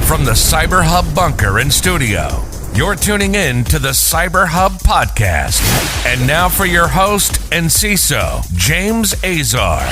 From the CyberHub bunker and studio, you're tuning in to the CyberHub Podcast. And now for your host and CISO, James Azar.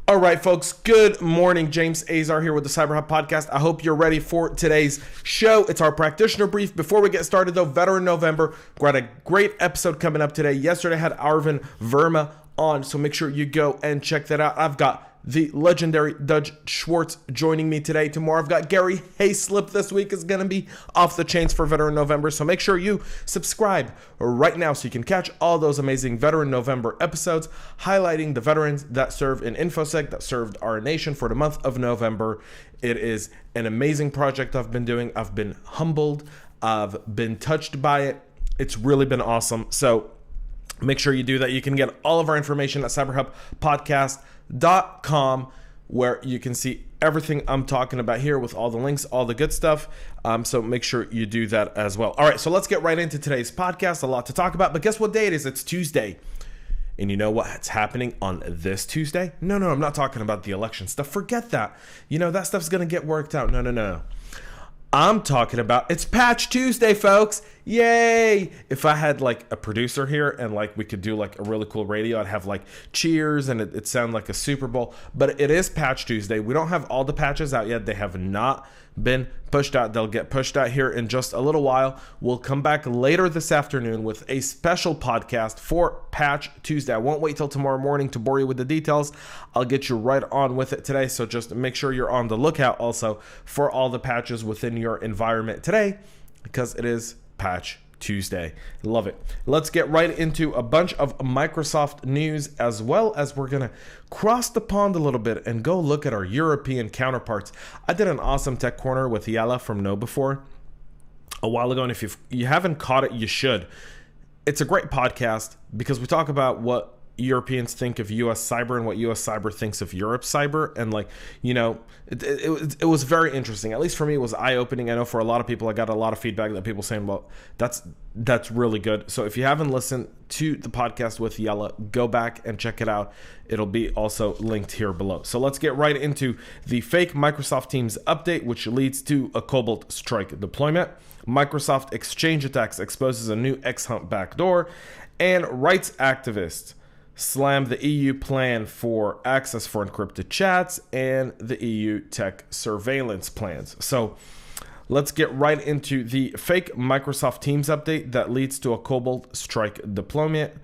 All right, folks, good morning. James Azar here with the CyberHub Podcast. I hope you're ready for today's show. It's our Practitioner Brief. Before we get started, though, Veteran November. We've got a great episode coming up today. Yesterday I had Arvin Verma on, so make sure you go and check that out. I've got the legendary Doug Schwartz joining me today. Tomorrow I've got Gary Hayslip. This week is going to be off the chains for Veteran November, so make sure you subscribe right now so you can catch all those amazing Veteran November episodes highlighting the veterans that serve in Infosec, that served our nation for the month of November. It is an amazing project I've been doing. I've been humbled. I've been touched by it. It's really been awesome. So make sure you do that. You can get all of our information at cyberhubpodcast.com, where you can see everything I'm talking about here with all the links, all the good stuff. So make sure you do that as well. All right, so let's get right into today's podcast. A lot to talk about, but guess what day it is? It's Tuesday. And you know what's happening on this Tuesday? No, I'm not talking about the election stuff. Forget that. You know, that stuff's going to get worked out. No. I'm talking about, it's Patch Tuesday, folks. Yay! If I had like a producer here and like we could do like a really cool radio, I'd have like cheers and it'd sound like a Super Bowl. But it is Patch Tuesday. We don't have all the patches out yet. They have not been pushed out. They'll get pushed out here in just a little while. We'll come back later this afternoon with a special podcast for Patch Tuesday. I won't wait till tomorrow morning to bore you with the details. I'll get you right on with it today. So just make sure you're on the lookout also for all the patches within your environment today, because it is Patch Tuesday. Love it. Let's get right into a bunch of Microsoft news, as well as we're going to cross the pond a little bit and go look at our European counterparts. I did an awesome tech corner with Yala from KnowBe4 a while ago, and if you haven't caught it, you should. It's a great podcast because we talk about what Europeans think of US cyber and what US cyber thinks of Europe cyber, and like, you know, it was very interesting. At least for me, it was eye-opening. I know for a lot of people, I got a lot of feedback that people saying, well, that's really good. So if you haven't listened to the podcast with Yella, go back and check it out. It'll be also linked here below. So let's get right into the fake Microsoft Teams update, which leads to a Cobalt Strike deployment. Microsoft Exchange attacks exposes a new xHunt backdoor, and rights activists slammed the EU plan for access for encrypted chats and the EU tech surveillance plans. So let's get right into the fake Microsoft Teams update that leads to a Cobalt Strike deployment.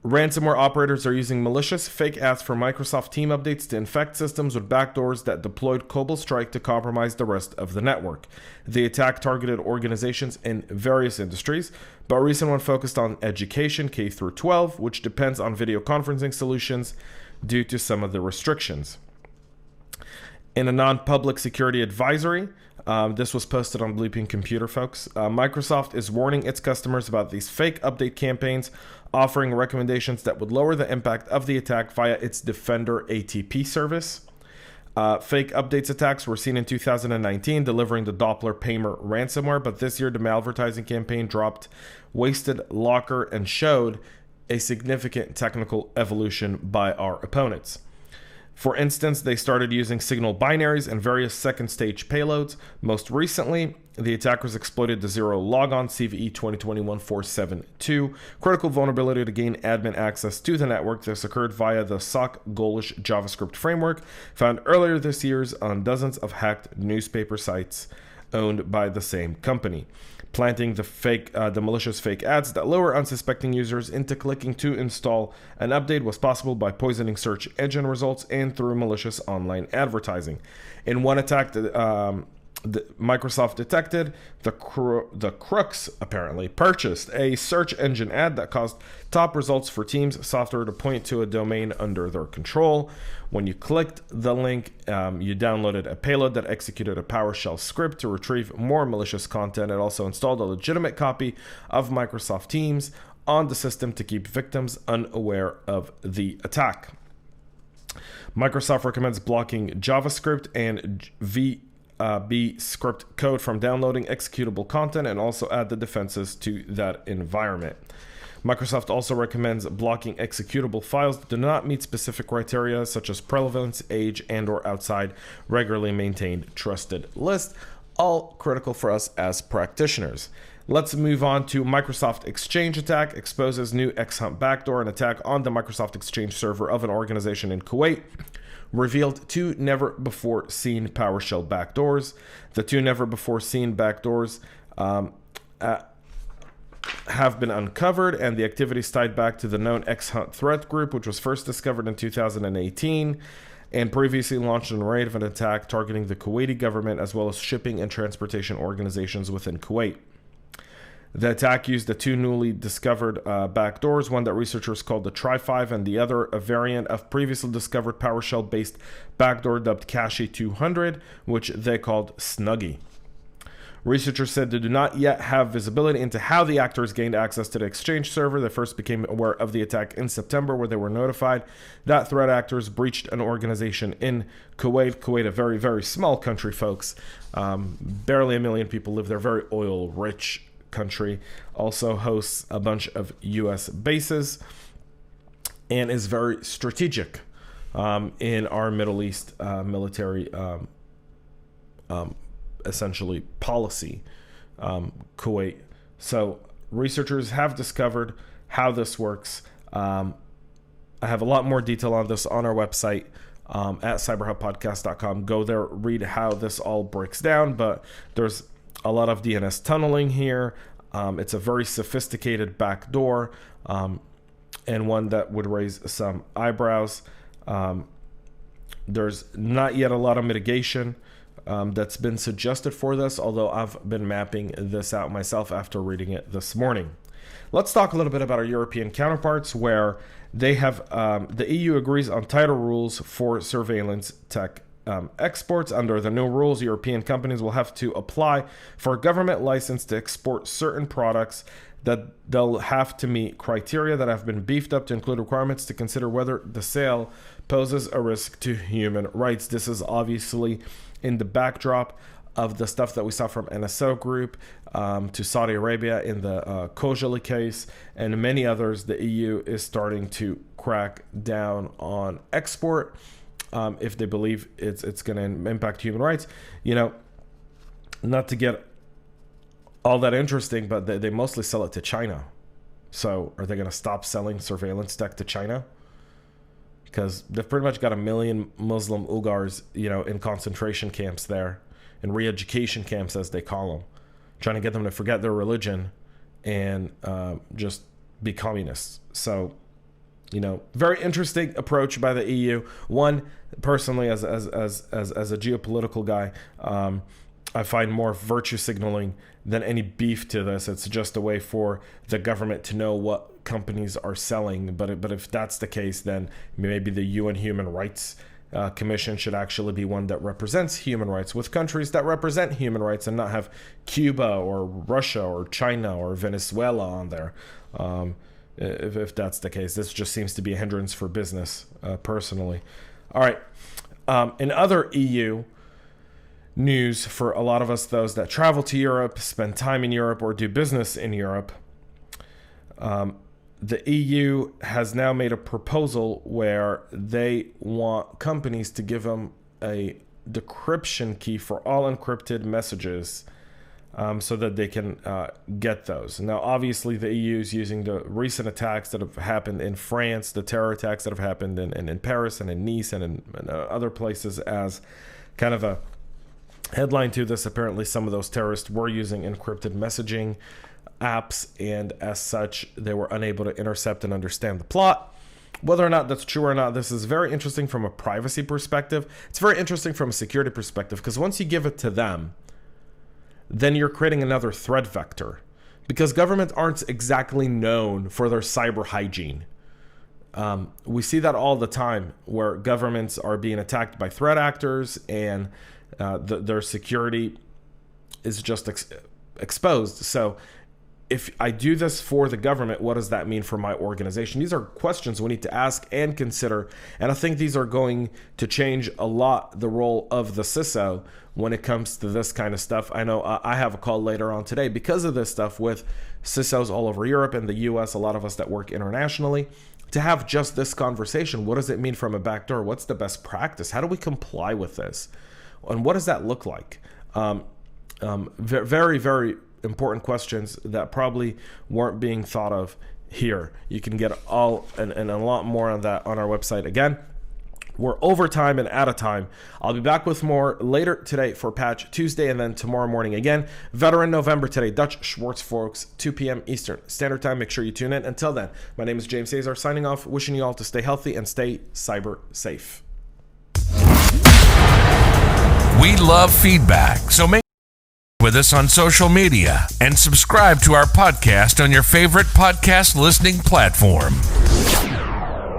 Ransomware operators are using malicious fake ads for Microsoft Team updates to infect systems with backdoors that deployed Cobalt Strike to compromise the rest of the network. The attack targeted organizations in various industries, but a recent one focused on education, K through 12, which depends on video conferencing solutions due to some of the restrictions. In a non-public security advisory, this was posted on Bleeping Computer, folks. Microsoft is warning its customers about these fake update campaigns, offering recommendations that would lower the impact of the attack via its Defender ATP service. Fake updates attacks were seen in 2019, delivering the Doppler Paymer ransomware, but this year the malvertising campaign dropped Wasted Locker and showed a significant technical evolution by our opponents. For instance, they started using signal binaries and various second stage payloads. Most recently, the attackers exploited the zero logon CVE 2021-472 critical vulnerability to gain admin access to the network. This occurred via the SOC Goalish JavaScript framework found earlier this year on dozens of hacked newspaper sites owned by the same company. Planting the malicious fake ads that lure unsuspecting users into clicking to install an update was possible by poisoning search engine results and through malicious online advertising. In one attack, Microsoft detected the crooks apparently purchased a search engine ad that caused top results for Teams software to point to a domain under their control. When you clicked the link, you downloaded a payload that executed a PowerShell script to retrieve more malicious content. It also installed a legitimate copy of Microsoft Teams on the system to keep victims unaware of the attack. Microsoft recommends blocking JavaScript and VB script code from downloading executable content, and also add the defenses to that environment. Microsoft also recommends blocking executable files that do not meet specific criteria such as prevalence, age, and or outside regularly maintained trusted list. All critical for us as practitioners. Let's move on to Microsoft Exchange attack. Exposes new xHunt backdoor. An attack on the Microsoft Exchange server of an organization in Kuwait revealed two never-before-seen PowerShell backdoors. The two never-before-seen backdoors have been uncovered, and the activities tied back to the known xHunt threat group, which was first discovered in 2018 and previously launched an array of an attack targeting the Kuwaiti government as well as shipping and transportation organizations within Kuwait. The attack used the two newly discovered backdoors, one that researchers called the Tri5 and the other a variant of previously discovered PowerShell-based backdoor dubbed Cache 200, which they called Snuggie. Researchers said they do not yet have visibility into how the actors gained access to the Exchange server. They first became aware of the attack in September, where they were notified that threat actors breached an organization in Kuwait. Kuwait, a very, very small country, folks. Barely a million people live there. Very oil-rich country. Also hosts a bunch of U.S. bases and is very strategic in our Middle East military essentially policy, Kuwait. So researchers have discovered how this works. I have a lot more detail on this on our website at cyberhubpodcast.com. Go there, read how this all breaks down, but there's a lot of DNS tunneling here. It's a very sophisticated backdoor and one that would raise some eyebrows. There's not yet a lot of mitigation that's been suggested for this, although I've been mapping this out myself after reading it this morning. Let's talk a little bit about our European counterparts, where they have the EU agrees on tighter rules for surveillance tech exports. Under the new rules, European companies will have to apply for a government license to export certain products that they'll have to meet criteria that have been beefed up to include requirements to consider whether the sale poses a risk to human rights. This is obviously in the backdrop of the stuff that we saw from NSO Group to Saudi Arabia in the Khojaly case and many others. The EU is starting to crack down on export if they believe it's going to impact human rights. You know, not to get all that interesting, but they mostly sell it to China. So are they going to stop selling surveillance tech to China? Because they've pretty much got 1 million Muslim Uyghurs, you know, in concentration camps there, in re-education camps, as they call them, trying to get them to forget their religion and just be communists. So, you know, very interesting approach by the EU. One, personally, as a geopolitical guy, I find more virtue signaling than any beef to this. It's just a way for the government to know what companies are selling. But if that's the case, then maybe the UN Human Rights Commission should actually be one that represents human rights with countries that represent human rights and not have Cuba or Russia or China or Venezuela on there. If that's the case, this just seems to be a hindrance for business, personally. All right. In other EU news, for a lot of us, those that travel to Europe, spend time in Europe, or do business in Europe, the EU has now made a proposal where they want companies to give them a decryption key for all encrypted messages so that they can get those. Now, obviously, the EU is using the recent attacks that have happened in France, the terror attacks that have happened in Paris and in Nice and in other places as kind of a headline to this. Apparently, some of those terrorists were using encrypted messaging apps, and as such, they were unable to intercept and understand the plot. Whether or not that's true or not, this is very interesting from a privacy perspective. It's very interesting from a security perspective, because once you give it to them, then you're creating another threat vector, because governments aren't exactly known for their cyber hygiene. We see that all the time, where governments are being attacked by threat actors and their security is just exposed. So if I do this for the government, what does that mean for my organization? These are questions we need to ask and consider. And I think these are going to change a lot the role of the CISO when it comes to this kind of stuff. I know I have a call later on today because of this stuff with CISOs all over Europe and the US, a lot of us that work internationally, to have just this conversation. What does it mean from a backdoor? What's the best practice? How do we comply with this? And what does that look like? Very, very important questions that probably weren't being thought of here. You can get all and a lot more on that on our website. Again, we're over time and out of time. I'll be back with more later today for Patch Tuesday, and then tomorrow morning again. Veteran November today, Dutch Schwartz folks, 2 p.m. Eastern Standard Time. Make sure you tune in. Until then, my name is James Azar, signing off, wishing you all to stay healthy and stay cyber safe. We love feedback, so make with us on social media and subscribe to our podcast on your favorite podcast listening platform.